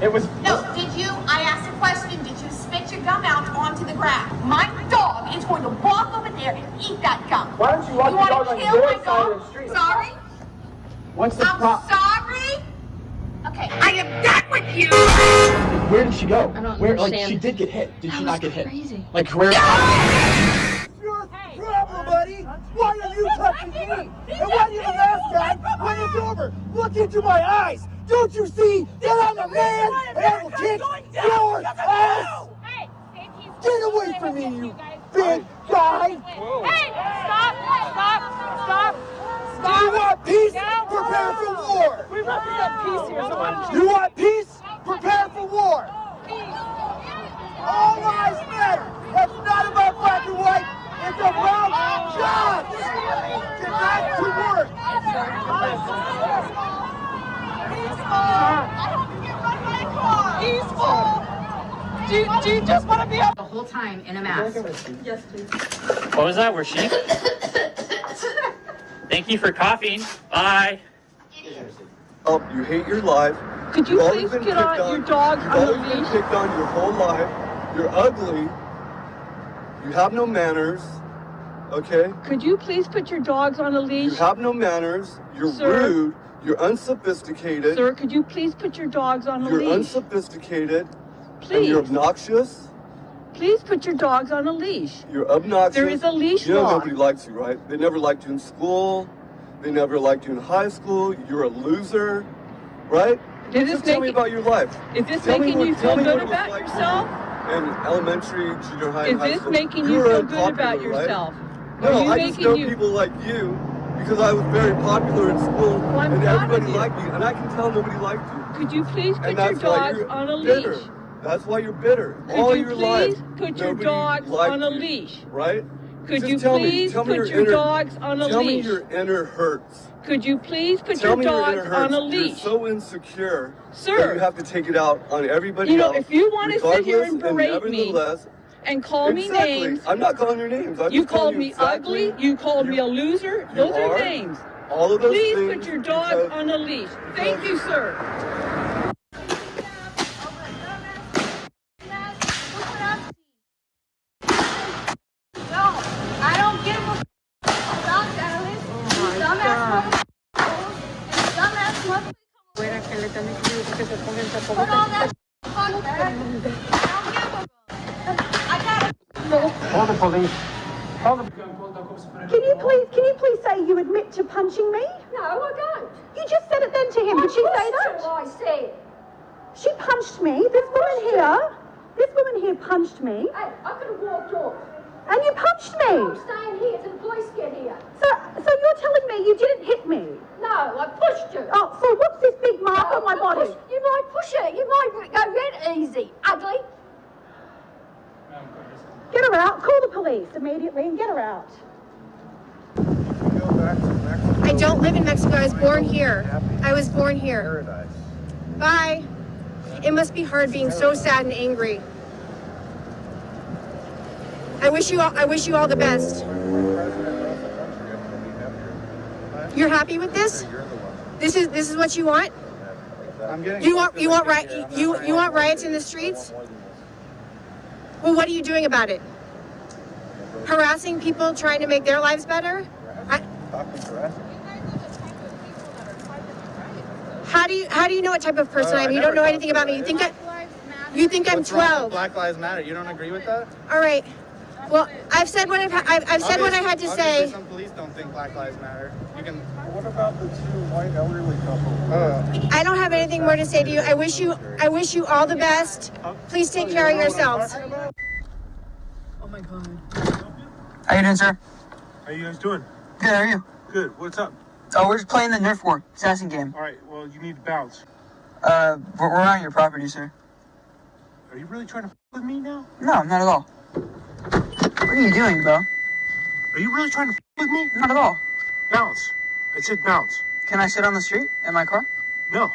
It was... No, did you, I asked a question, did you spit your gum out onto the ground? My dog is going to walk over there and eat that gum. Why don't you walk your dog on your side of the street? Sorry? What's the I'm sorry? Okay, I am done with you! Where did she go? I don't Where, understand. like, she did get hit. Did she not get hit? Crazy. Like, where... Your problem, buddy! Why are you touching me? And why do you ask that when it's over? Look into my eyes! Don't you see that I'm a man and I will kick your ass? Get away from me, you big guy! Hey, stop! Do you want peace? Prepare for war! We represent peace here, so why don't you... You want peace? Prepare for war! All lives matter! It's not about black and white! It's about jobs! Get back to work! Peaceful! Do you just want to be up? The whole time in a mask. Yes, please. What was that? Where's she? Thank you for coughing. Bye. Oh, you hate your life. Could you You've please always been get picked your dog You've on the always been leash? picked on your whole life. You're ugly. You have no manners. Okay? Could you please put your dogs on a You leash? have no manners. You're Sir? rude. You're unsophisticated. Sir, could you please put your dogs on a You're leash? unsophisticated. And Please. you're obnoxious. Please put your dogs on a leash. You're obnoxious. There is a leash You know law. nobody likes you, right? They never liked you in school. They never liked you in high school. You're a loser, right? Is this Just tell me making- about your life. Is this Tell me making what- you tell feel me good what it was about like yourself? In elementary, junior high, Is and high this school. making you were feel good unpopular, about right? yourself? No, Are you I just making know you- people like you because I was very popular in school I'm and proud of everybody you. liked you, and I can tell nobody liked you. Could you please put And your that's why dogs you're on a bitter. leash? That's why you're bitter. Could All you your please life, put your nobody dogs liked on a you, leash? right? Could Just you tell me- please tell me put your dogs on a Tell me leash? your inner hurts. Could you please put Tell your me your dogs inner on hurts. a leash? You're so insecure Sir. that you have to take it out on everybody You know, else. if you want to sit here and regardless berate me nevertheless- and call me Exactly. names, I'm not calling your names. I'm you just telling called me exactly ugly, you called me a loser, you those are are. names. all of those Please things. put your dogs because- on a leash. Thank you, sir. No, I don't give a about Alice. Dumbass motherfucker. Fuera que le están diciendo que se pongan Put all that fuck back. I don't give a I gotta Call the police. Call the... Can you please say you admit to punching me? No, I don't. You just said it then to him. Did she say that? I said. She punched me. This woman here punched me. Hey, I could have walked off. And you punched I'm me. staying here till the police get here. So you're telling me you didn't hit me? No, I pushed you. Oh, so what's this big mark on my body? You might push it. You might go red easy. Ugly. Get her out. Call the police immediately and get her out. I don't live in Mexico. I was born here. I was born here. Paradise. Bye. It must be hard being so sad and angry. I wish you all the best. You're happy with this? This is what you want? You want riots in the streets? Well, what are you doing about it? Harassing people trying to make their lives better? How do you know what type of person I am? You don't know anything about me. You think I'm 12. Black Lives Matter. You don't agree with that? All right. Well, I've said what I've said what I had to say. Some police don't think Black Lives Matter. You can. What about the two white elderly couple? I don't have anything more to say to you. I wish you all the best. Please take care of yourselves. Oh my God. How you doing, sir? How you guys doing? Good, how are you? Good. What's up? Oh, we're just playing the Nerf War assassin game. All right. Well, you need to bounce. We're on your property, sir. Are you really trying to f with me now? No, not at all. What are you doing, bro? Are you really trying to f with me? Not at all. Bounce. I said bounce. Can I sit on the street in my car? No.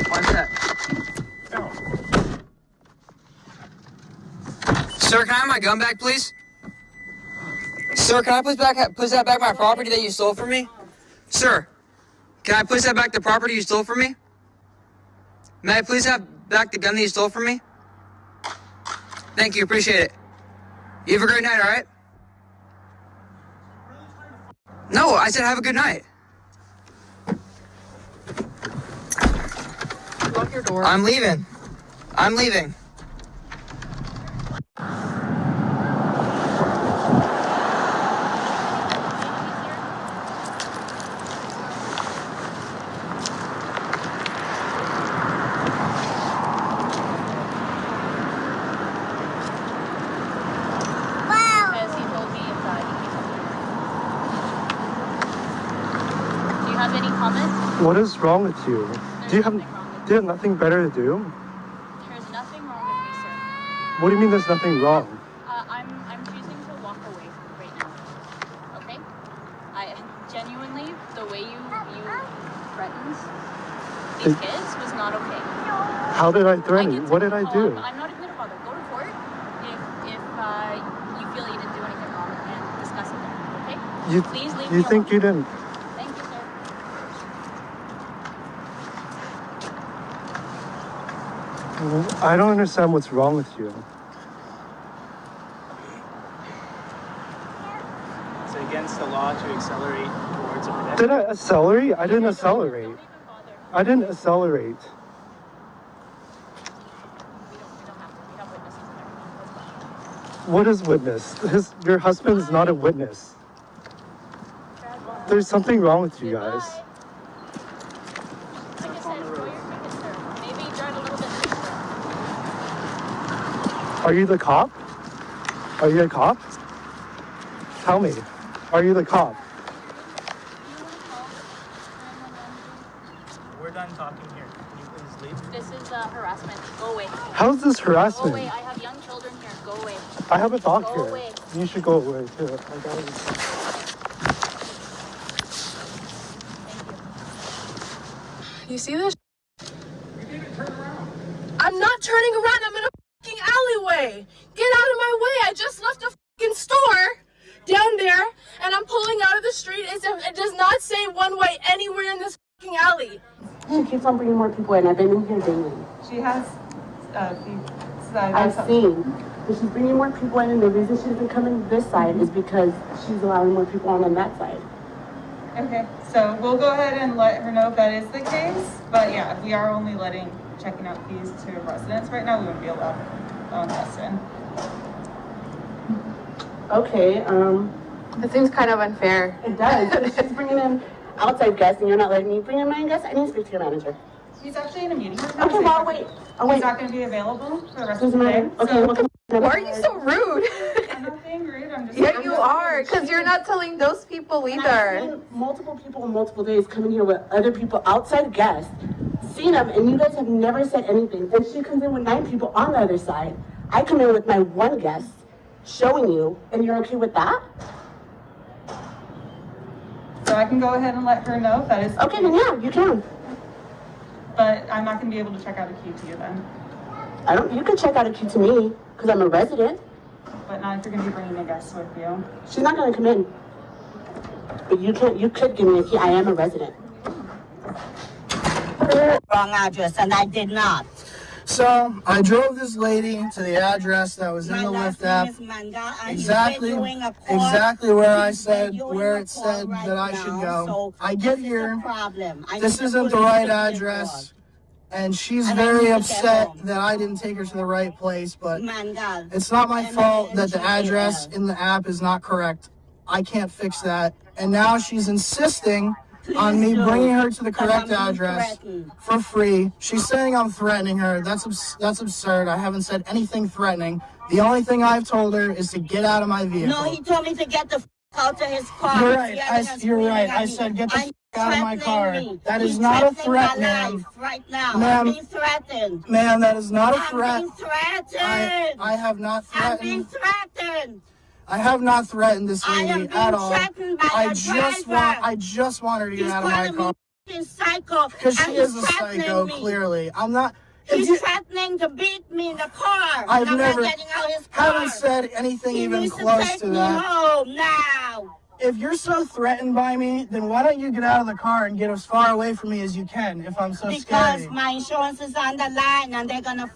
Why is that? Bounce. Sir, can I have my gun back, please? Sir, can I put that back my property that you stole from me? Sir, can I please have back the property you stole from me? May I please have back the gun that you stole from me? Thank you, appreciate it. You have a great night, all right? No, I said have a good night. Lock your door. I'm leaving. I'm leaving. Because he told me if he Do you have any comments? What is wrong with you? Do you have nothing better to do? There's nothing wrong with me, sir. What do you mean there's nothing wrong? I'm choosing to walk away right now. Okay? I genuinely, the way you threatened these kids was not okay. How did I threaten you? What did I do? I'm not a pedo father. Go to court if you feel you didn't do anything wrong and discuss it there. Okay? Please leave me You think alone. you didn't? Thank you, sir. I don't understand what's wrong with you. It's against the law to accelerate towards a pedestrian. Did I accelerate? I didn't accelerate. Don't even bother. I didn't accelerate. We don't have to. We have witnesses and everything. Let's go. What is witness? Your husband's not a witness. There's something wrong with you guys. Like I said, enjoy your ticket, sir. Maybe drive a little bit faster. Are you the cop? Are you a cop? Tell me. Are you the cop? We're done talking here. Can you please leave? This is harassment. Go away. How's this Go away. harassment? I have young children here. Go away. I have a dog Go here. away. You should go away too. I got it. You see this? I'm not turning around. I'm in a fucking alleyway. Get out of my way. I just left a fucking store down there, and I'm pulling out of the street as if it does not say one way anywhere in this fucking alley. She keeps on bringing more people in. I've been in here daily. She has. I've seen. But she's bringing more people in, and the reason she doesn't come in this side is because she's allowing more people on that side. Okay, so we'll go ahead and let her know if that is the case. But yeah, we are only checking out keys to residents right now. We wouldn't be allowed us in. Okay, It seems kind of unfair. it does. She's bringing in outside guests, and you're not letting me bring in my own guests. I need to speak to your manager. He's actually in a meeting right now. Okay, well, I'll wait. I'll He's wait. not going to be available for the rest Who's of the the day. manager? Okay, well, come on. Why are you so rude? I'm not being rude. I'm just. Yeah, you are, because you're not telling those people And I've either. seen multiple people in multiple days coming here with other people, outside guests, seen them, and you guys have never said anything. Then she comes in with 9 people on the other side. I come in with my one guest, showing you, and you're okay with that? So I can go ahead and let her know if that is. Okay, then yeah, you can. But I'm not going to be able to check out a key to you then. You can check out a key to me, because I'm a resident. But not if you're going to be bringing a guest with you. She's not gonna come in. But you could give me a key. I am a resident. Wrong address, and I did not. So I drove this lady to the address that was in the Lyft app. Exactly where I said where it said that I should go. I get here. This isn't the right address. And she's very upset that I didn't take her to the right place, but it's not my fault that the address in the app is not correct. I can't fix that. And now she's insisting on me bringing her to the correct address for free. She's saying I'm threatening her. That's absurd. I haven't said anything threatening. The only thing I've told her is to get out of my vehicle. No, he told me to get the out of his car. You're right. You're right. I said get the out of my car. That is not a threat, ma'am. Right now, Ma'am, I'm being threatened. Ma'am, that is not a threat. I'm being threatened. I have not I'm threatened. being threatened. I have not threatened this I am lady being at all. threatened by I a just driver. want her to get He's out of my calling car. me a psycho. Because she and is he's a threatening psycho, me. clearly. I'm not. He's threatening to beat me in the car. I've I'm never not getting out his car. haven't said anything He even needs close to take to me that. home now. if you're so threatened by me, then why don't you get out of the car and get as far away from me as you can if I'm so Because scary? my insurance is on the line and they're gonna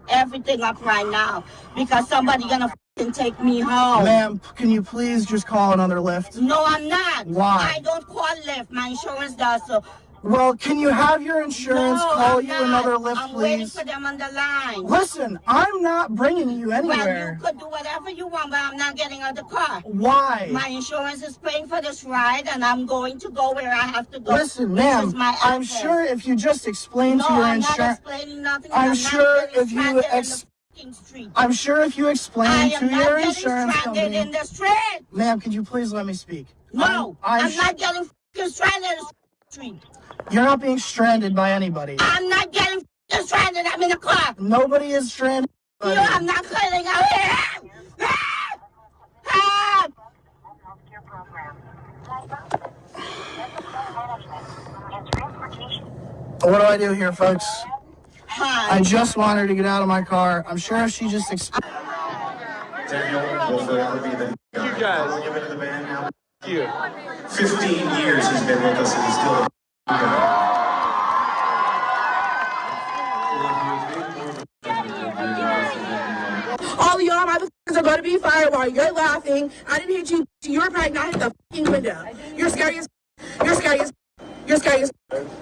everything up right now because somebody gonna take me home. Ma'am, can you please just call another Lyft? No, I'm not. Why? I don't call Lyft. My insurance does so. Well, can you have your insurance No, call I'm you not. another Lyft, I'm waiting please? for them on the line. Listen, I'm not bringing you anywhere. Well, you could do whatever you want, but I'm not getting out of the car. Why? My insurance is paying for this ride, and I'm going to go where I have to go. Listen, This ma'am, is my I'm address. sure if you just explain No, to your I'm not insurance, explaining nothing. I'm not sure getting if you stranded in the fucking street. I'm sure if you I explain am to not your getting insurance stranded company, in the street. ma'am, could you please let me speak? No, I'm not getting stranded in the street. You're not being stranded by anybody. I'm not getting stranded. I'm in a car. Nobody is stranded. You, I'm not getting out here. Help! What do I do here, folks? Hi. I just want her to get out of my car. I'm sure if she just Daniel will forever be the guy. You guys. Give it to the band now. Thank you. 15 years he's been with us and he's still the guy. All of y'all motherfuckers are gonna be fired while you're laughing. I didn't hit you. You were probably not hit the fucking window. You're scary as. You're scary as. You're scary as.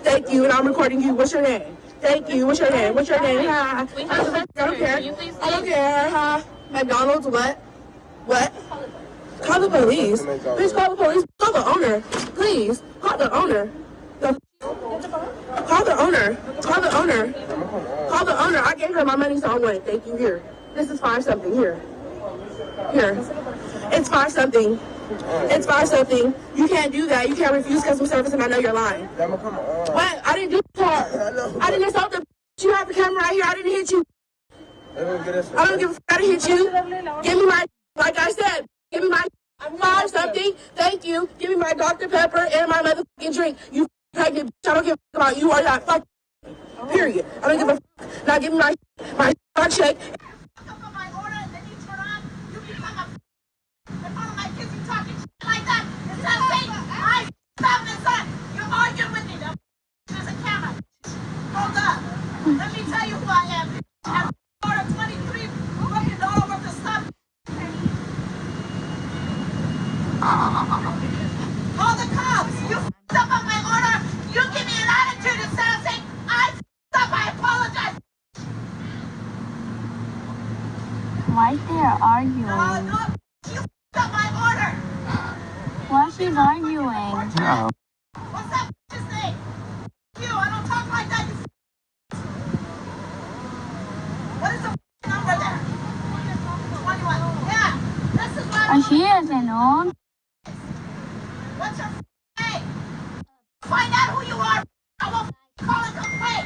Thank you, and I'm recording you. What's your name? Thank you. What's your name? What's your name? Ha. I don't care. I don't care. Ha. McDonald's. What? What? Call the police. Please call the police. Call the owner. Please call the owner. Call the owner. Call the owner. Call the owner. I gave her my money, so I want it. Thank you. Here. This is 5 something. Here. Here. It's 5 something. It's 5 something. You can't do that. You can't refuse customer service, and I know you're lying. What? I didn't do the car. I didn't assault the. You have the camera right here. I didn't hit you. I don't give a f. I didn't hit you. Give me my. Like I said. Give me my 5 something. Thank you. Give me my Dr. Pepper and my motherfucking drink. You pregnant bitch. I don't give a f about you or not. Fuck. Period. I don't give a f. Now give me my check. Like that. It's not safe. I stop this son. You're arguing with me. There's a camera. Hold up. Let me tell you who I am. I'm order 23 fucking all over the stuff. Call the cops. You f***ed up on my order. You give me an attitude instead of saying I f***ed up. I apologize. Why they're arguing? No, you f***ed up my order. Why she's arguing? No. What's that f***'s name? You, I don't talk like that, you f***. What is the f***ing number there? 21. Yeah, this is what And she doesn't know. What's your f***ing name? Find out who you are. I will f***ing call and complain.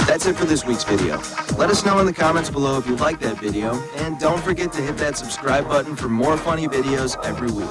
That's it for this week's video. Let us know in the comments below if you liked that video, and don't forget to hit that subscribe button for more funny videos every week.